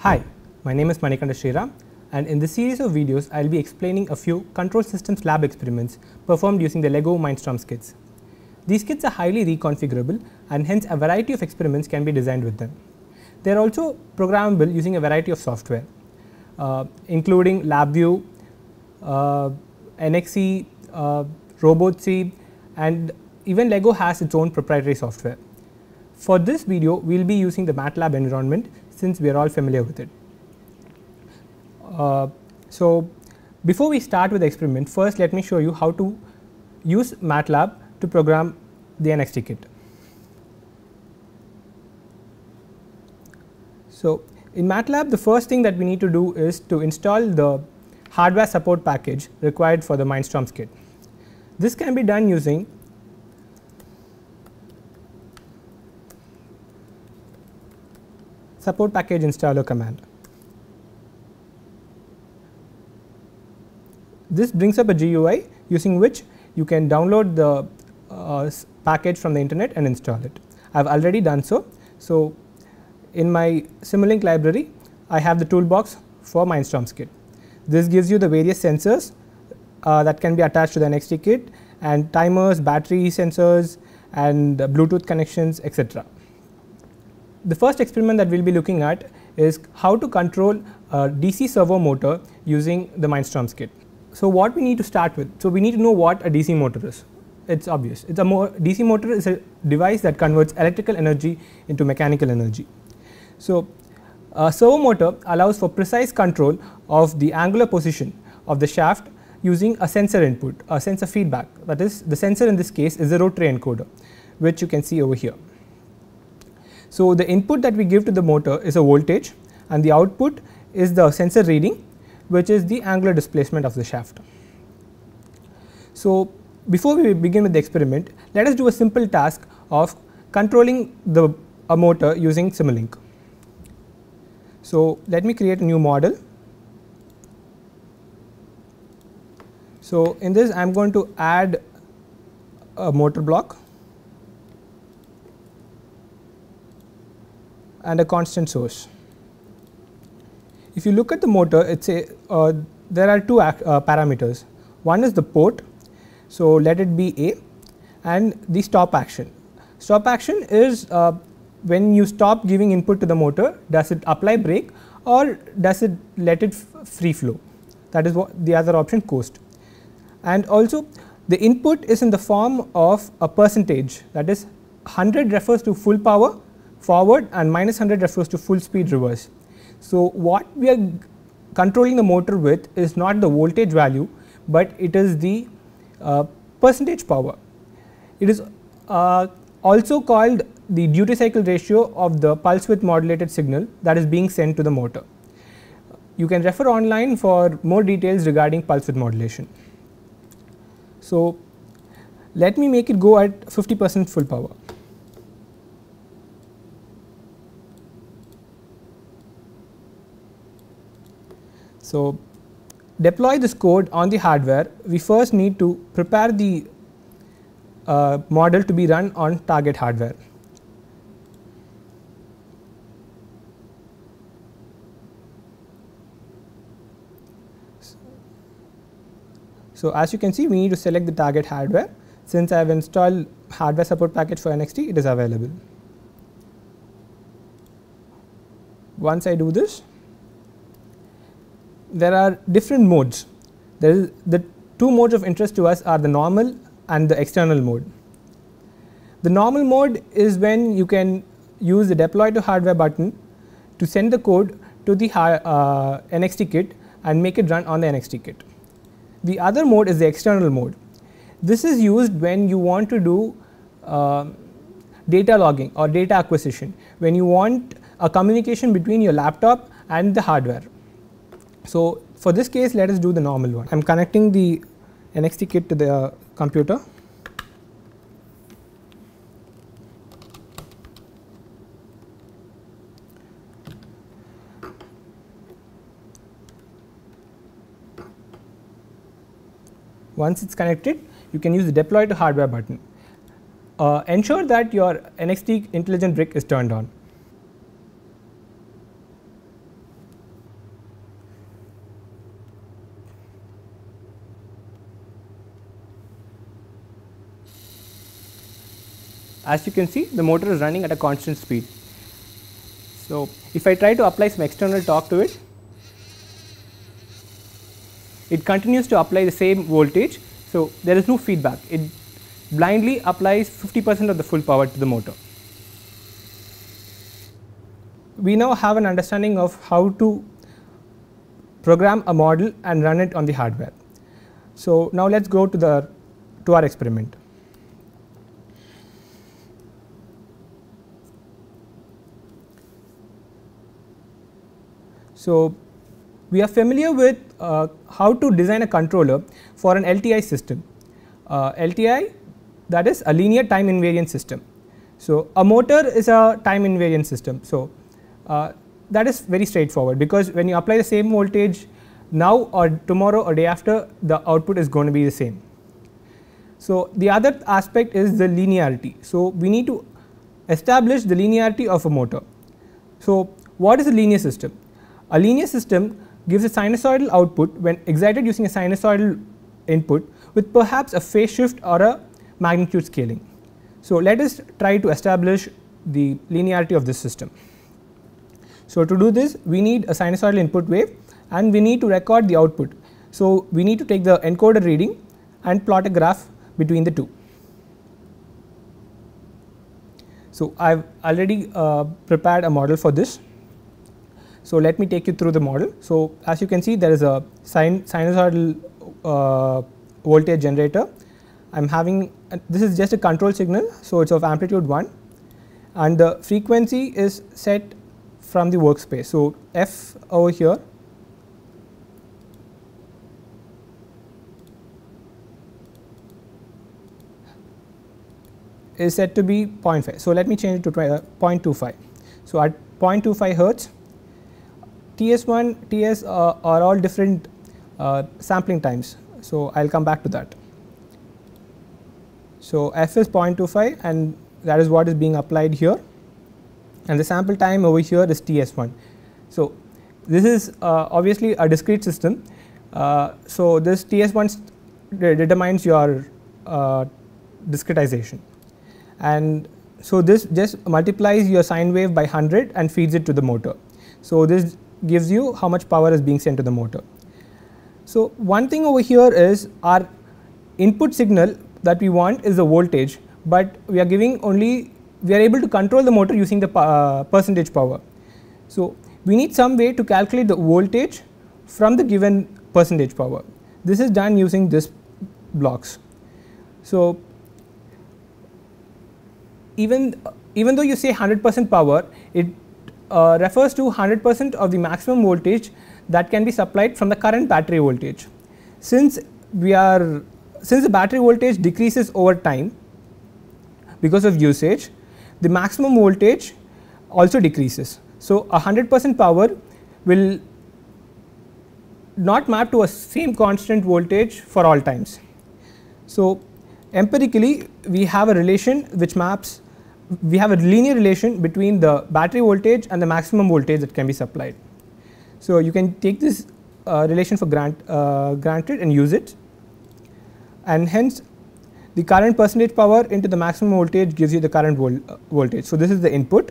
Hi, my name is Manikanda Sriram, and in this series of videos I will be explaining a few control systems lab experiments performed using the LEGO Mindstorms kits. These kits are highly reconfigurable and hence a variety of experiments can be designed with them. They are also programmable using a variety of software including LabVIEW, NXE, RobotC, and even LEGO has its own proprietary software. For this video, we will be using the MATLAB environment since we are all familiar with it. So, before we start with the experiment, first let me show you how to use MATLAB to program the NXT kit. So, in MATLAB, the first thing that we need to do is to install the hardware support package required for the Mindstorms kit. This can be done using support package installer command. This brings up a GUI using which you can download the package from the internet and install it. I have already done so. So, in my Simulink library, I have the toolbox for Mindstorms kit. This gives you the various sensors that can be attached to the NXT kit, and timers, battery sensors, and Bluetooth connections, etc. The first experiment that we will be looking at is how to control a DC servo motor using the Mindstorms kit. So, what we need to start with? So, we need to know what a DC motor is. It is obvious. DC motor is a device that converts electrical energy into mechanical energy. So, a servo motor allows for precise control of the angular position of the shaft using a sensor input, a sensor feedback. That is, the sensor in this case is a rotary encoder, which you can see over here. So, the input that we give to the motor is a voltage, and the output is the sensor reading, which is the angular displacement of the shaft. So, before we begin with the experiment, let us do a simple task of controlling a motor using Simulink. So, let me create a new model. So, in this I am going to add a motor block and a constant source. If you look at the motor, it's there are two parameters. One is the port, so let it be A, and the stop action. Stop action is when you stop giving input to the motor, does it apply brake or does it let it free flow? That is what the other option, coast. And also the input is in the form of a percentage, that is 100 refers to full power forward and minus 100 refers to full speed reverse. So, what we are controlling the motor with is not the voltage value, but it is the percentage power. It is also called the duty cycle ratio of the pulse width modulated signal that is being sent to the motor. You can refer online for more details regarding pulse width modulation. So, let me make it go at 50% full power. So, deploy this code on the hardware. We first need to prepare the model to be run on target hardware. So, as you can see, we need to select the target hardware. Since I have installed hardware support package for NXT, it is available. Once I do this, there are different modes. The two modes of interest to us are the normal and the external mode. The normal mode is when you can use the deploy to hardware button to send the code to the NXT kit and make it run on the NXT kit. The other mode is the external mode. This is used when you want to do data logging or data acquisition, when you want a communication between your laptop and the hardware. So, for this case, let us do the normal one. I am connecting the NXT kit to the computer. Once it is connected, you can use the deploy to hardware button. Ensure that your NXT intelligent brick is turned on. as you can see, the motor is running at a constant speed. So if I try to apply some external torque to it, it continues to apply the same voltage. So there is no feedback. It blindly applies 50% of the full power to the motor. We now have an understanding of how to program a model and run it on the hardware. So now let's go to our experiment. So we are familiar with how to design a controller for an LTI system. LTI, that is a linear time invariant system. So a motor is a time invariant system. So that is very straightforward, because when you apply the same voltage now or tomorrow or day after, the output is going to be the same. So the other aspect is the linearity. So we need to establish the linearity of a motor. So what is a linear system? A linear system gives a sinusoidal output when excited using a sinusoidal input with perhaps a phase shift or a magnitude scaling. So let us try to establish the linearity of this system. So to do this, we need a sinusoidal input wave and we need to record the output. So we need to take the encoder reading and plot a graph between the two. So I have already prepared a model for this. So let me take you through the model. So as you can see, there is a sinusoidal voltage generator. I am having this is just a control signal, so it is of amplitude 1, and the frequency is set from the workspace. So f over here is set to be 0.5. So let me change it to 0.25. So at 0.25 hertz, TS1, TS are all different sampling times. So I will come back to that. So f is 0.25 and that is what is being applied here, and the sample time over here is TS1. So this is obviously a discrete system. So this TS1 determines your discretization, and so this just multiplies your sine wave by 100 and feeds it to the motor. So this gives you how much power is being sent to the motor. So one thing over here is our input signal that we want is the voltage, but we are giving only, we are able to control the motor using the percentage power. So we need some way to calculate the voltage from the given percentage power. This is done using this blocks. So even though you say 100% power, it refers to 100% of the maximum voltage that can be supplied from the current battery voltage. Since the battery voltage decreases over time because of usage, the maximum voltage also decreases. So 100% power will not map to a same constant voltage for all times. So empirically, we have a relation which maps, we have a linear relation between the battery voltage and the maximum voltage that can be supplied. So you can take this relation for granted and use it, and hence the current percentage power into the maximum voltage gives you the current voltage. So this is the input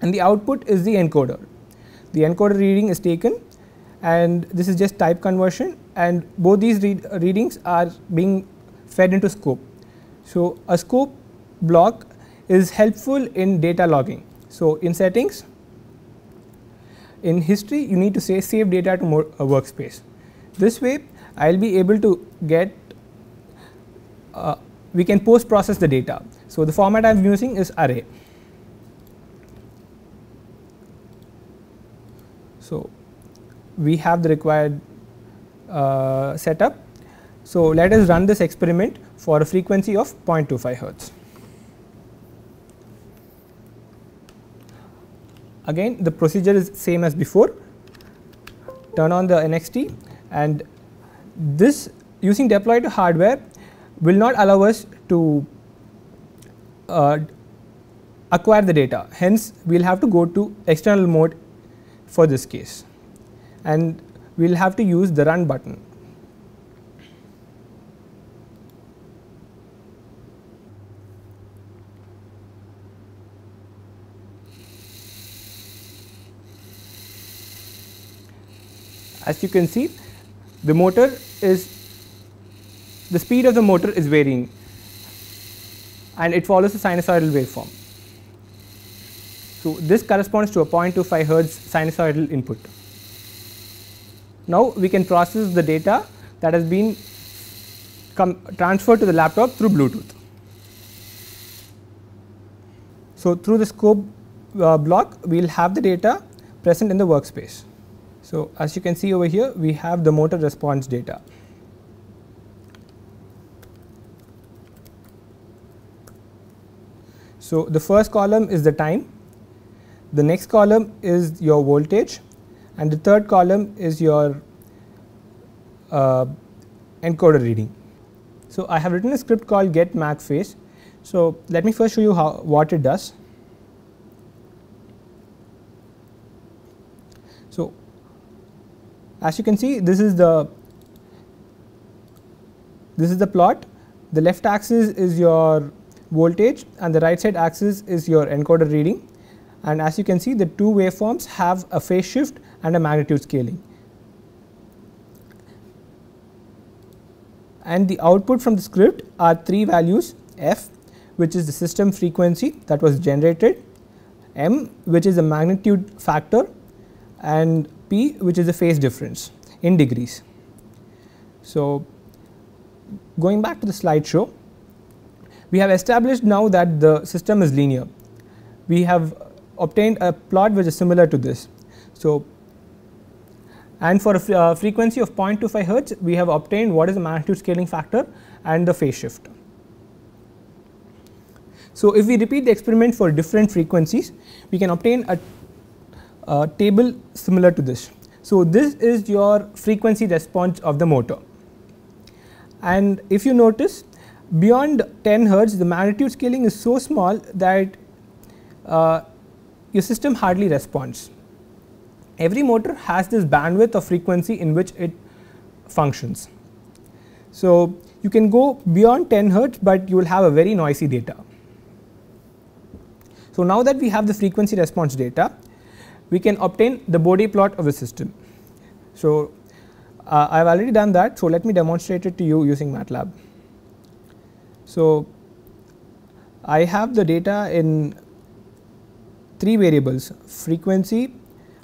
and the output is the encoder. The encoder reading is taken and this is just type conversion, and both these readings are being fed into scope. So a scope block is helpful in data logging. So in settings, in history, you need to say save data to a workspace. This way I will be able to get we can post process the data. So the format I am using is array. So we have the required setup. So let us run this experiment for a frequency of 0.25 hertz. Again, the procedure is same as before. Turn on the NXT, and this using deployed hardware will not allow us to acquire the data. Hence, we will have to go to external mode for this case, and we will have to use the run button. as you can see, the speed of the motor is varying and it follows a sinusoidal waveform. So, this corresponds to a 0.25 Hertz sinusoidal input. Now, we can process the data that has been transferred to the laptop through Bluetooth. So, through the scope block, we will have the data present in the workspace. So, as you can see over here, we have the motor response data. So, the first column is the time, the next column is your voltage, and the third column is your encoder reading. So, I have written a script called get mag phase. So, let me first show you what it does. So, as you can see, this is the plot. The left axis is your voltage and the right side axis is your encoder reading, and as you can see, the two waveforms have a phase shift and a magnitude scaling. And the output from the script are three values: f, which is the system frequency that was generated, m, which is the magnitude factor, and p, which is the phase difference in degrees. So, going back to the slideshow, we have established now that the system is linear. We have obtained a plot which is similar to this. So, and for a frequency of 0.25 Hertz, we have obtained what is the magnitude scaling factor and the phase shift. So, if we repeat the experiment for different frequencies, we can obtain a table similar to this. So, this is your frequency response of the motor, and if you notice, beyond 10 Hertz, the magnitude scaling is so small that your system hardly responds. Every motor has this bandwidth of frequency in which it functions. So, you can go beyond 10 Hertz, but you will have a very noisy data. So, now that we have the frequency response data, we can obtain the Bode plot of the system. So, I have already done that. So, let me demonstrate it to you using MATLAB. So, I have the data in three variables: frequency,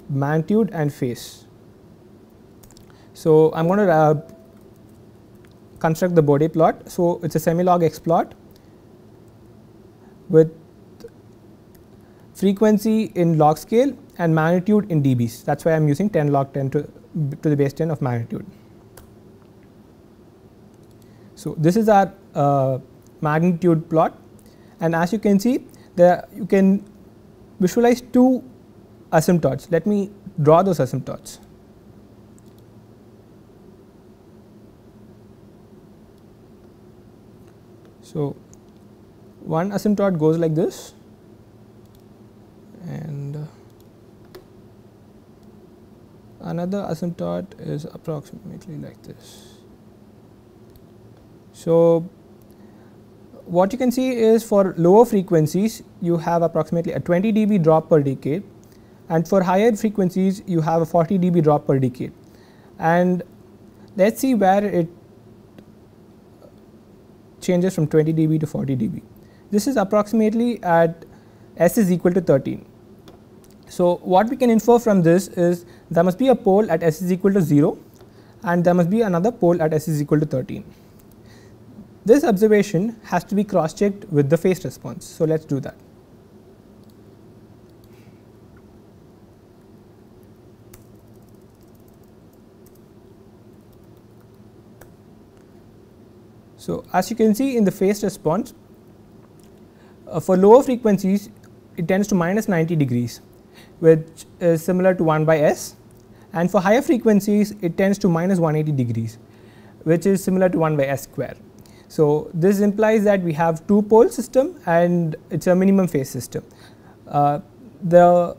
magnitude, and phase. So, I am going to construct the Bode plot. So, it is a semi-log x plot with frequency in log scale and magnitude in dBs. That is why I am using 10 log 10 to the base 10 of magnitude. So, this is our magnitude plot, and as you can see, you can visualize two asymptotes. Let me draw those asymptotes. So, one asymptote goes like this, and another asymptote is approximately like this. So, what you can see is for lower frequencies you have approximately a 20 dB drop per decade, and for higher frequencies you have a 40 dB drop per decade. And let us see where it changes from 20 dB to 40 dB. This is approximately at S is equal to 13. So, what we can infer from this is there must be a pole at S is equal to 0 and there must be another pole at S is equal to 13. This observation has to be cross checked with the phase response. So, let us do that. So, as you can see in the phase response, for lower frequencies it tends to minus 90 degrees, which is similar to 1 by S, and for higher frequencies it tends to minus 180 degrees, which is similar to 1 by S square. So, this implies that we have two pole system and it is a minimum phase system. The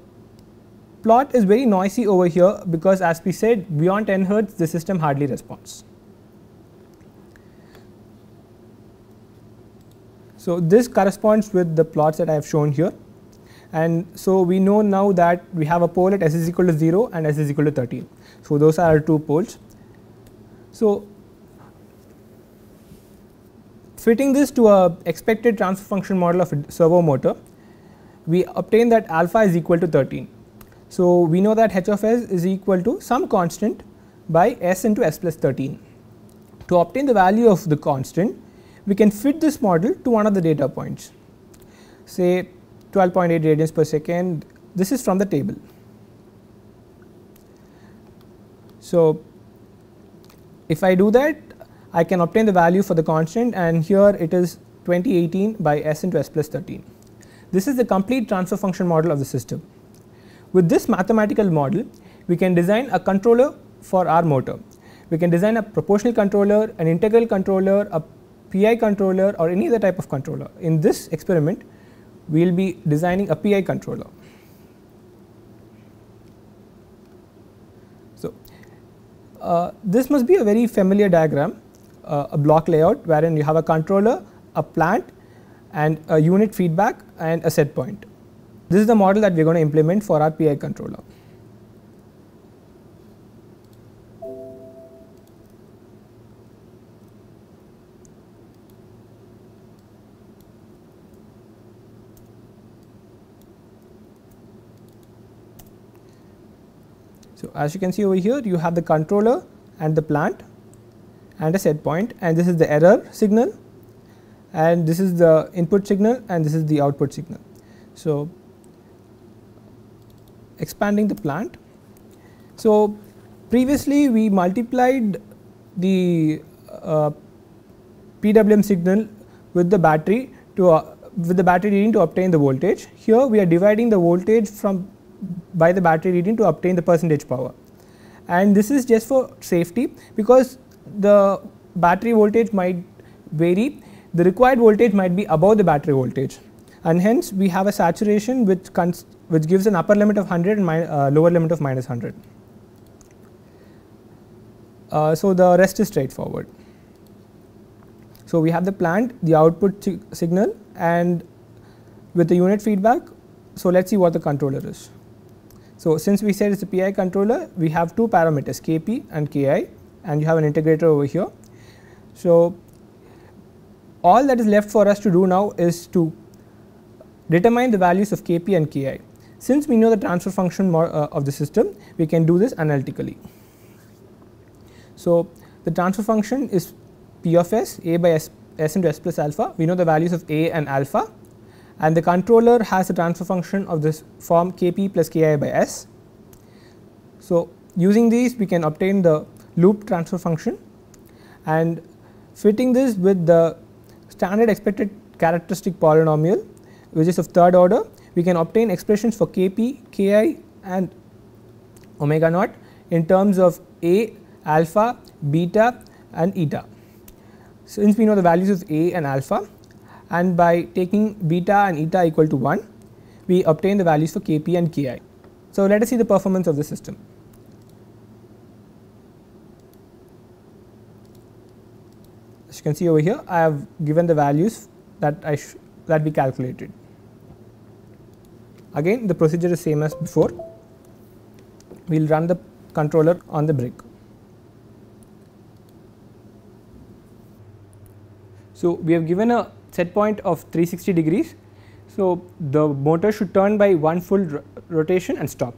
plot is very noisy over here because, as we said, beyond 10 Hertz the system hardly responds. So, this corresponds with the plots that I have shown here, and so we know now that we have a pole at S is equal to 0 and S is equal to 13. So, those are our 2 poles. So, fitting this to a expected transfer function model of a servo motor, we obtain that alpha is equal to 13. So, we know that h of s is equal to some constant by s into s plus 13. To obtain the value of the constant, we can fit this model to one of the data points, say 12.8 radians per second. This is from the table. So, if I do that, I can obtain the value for the constant, and here it is 2018 by s into s plus 13. This is the complete transfer function model of the system. With this mathematical model, we can design a controller for our motor. We can design a proportional controller, an integral controller, a PI controller, or any other type of controller. In this experiment, we will be designing a PI controller. So, this must be a very familiar diagram, a block layout wherein you have a controller, a plant, and a unit feedback and a set point. This is the model that we are going to implement for our PI controller. So, as you can see over here, you have the controller and the plant and a set point, and this is the error signal, and this is the input signal, and this is the output signal. So, expanding the plant. So, previously we multiplied the PWM signal with the battery reading to obtain the voltage. Here we are dividing the voltage by the battery reading to obtain the percentage power, and this is just for safety, because the battery voltage might vary. The required voltage might be above the battery voltage, and hence we have a saturation which gives an upper limit of 100 and lower limit of minus 100. So, the rest is straightforward. So, we have the plant, the output signal, and with the unit feedback. So, let us see what the controller is. So, since we said it is a PI controller, we have 2 parameters, Kp and Ki, and you have an integrator over here. So, all that is left for us to do now is to determine the values of Kp and Ki. Since we know the transfer function of the system, we can do this analytically. So, the transfer function is P of s, a by s into s plus alpha. We know the values of a and alpha, and the controller has a transfer function of this form Kp plus Ki by s. So, using these we can obtain the loop transfer function, and fitting this with the standard expected characteristic polynomial, which is of third order, we can obtain expressions for Kp, Ki, and omega naught in terms of a, alpha, beta, and eta. Since we know the values of a and alpha, and by taking beta and eta equal to 1, we obtain the values for Kp and Ki. So, let us see the performance of the system. As you can see over here, I have given the values that we calculated. Again, the procedure is same as before. We will run the controller on the brick. So, we have given a set point of 360 degrees. So, the motor should turn by one full rotation and stop.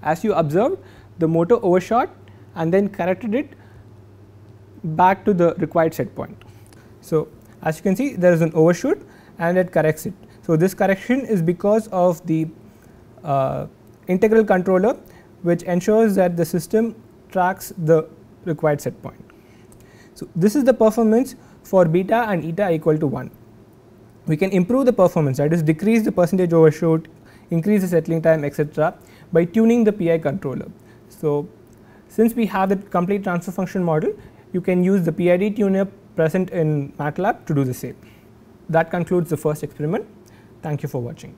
As you observed, the motor overshot and then corrected it back to the required set point. So, as you can see, there is an overshoot and it corrects it. So, this correction is because of the integral controller, which ensures that the system tracks the required set point. So, this is the performance for beta and eta equal to 1. We can improve the performance, that is decrease the percentage overshoot, increase the settling time, etc., by tuning the PI controller. So, since we have the complete transfer function model, you can use the PID tuner present in MATLAB to do the same. That concludes the first experiment. Thank you for watching.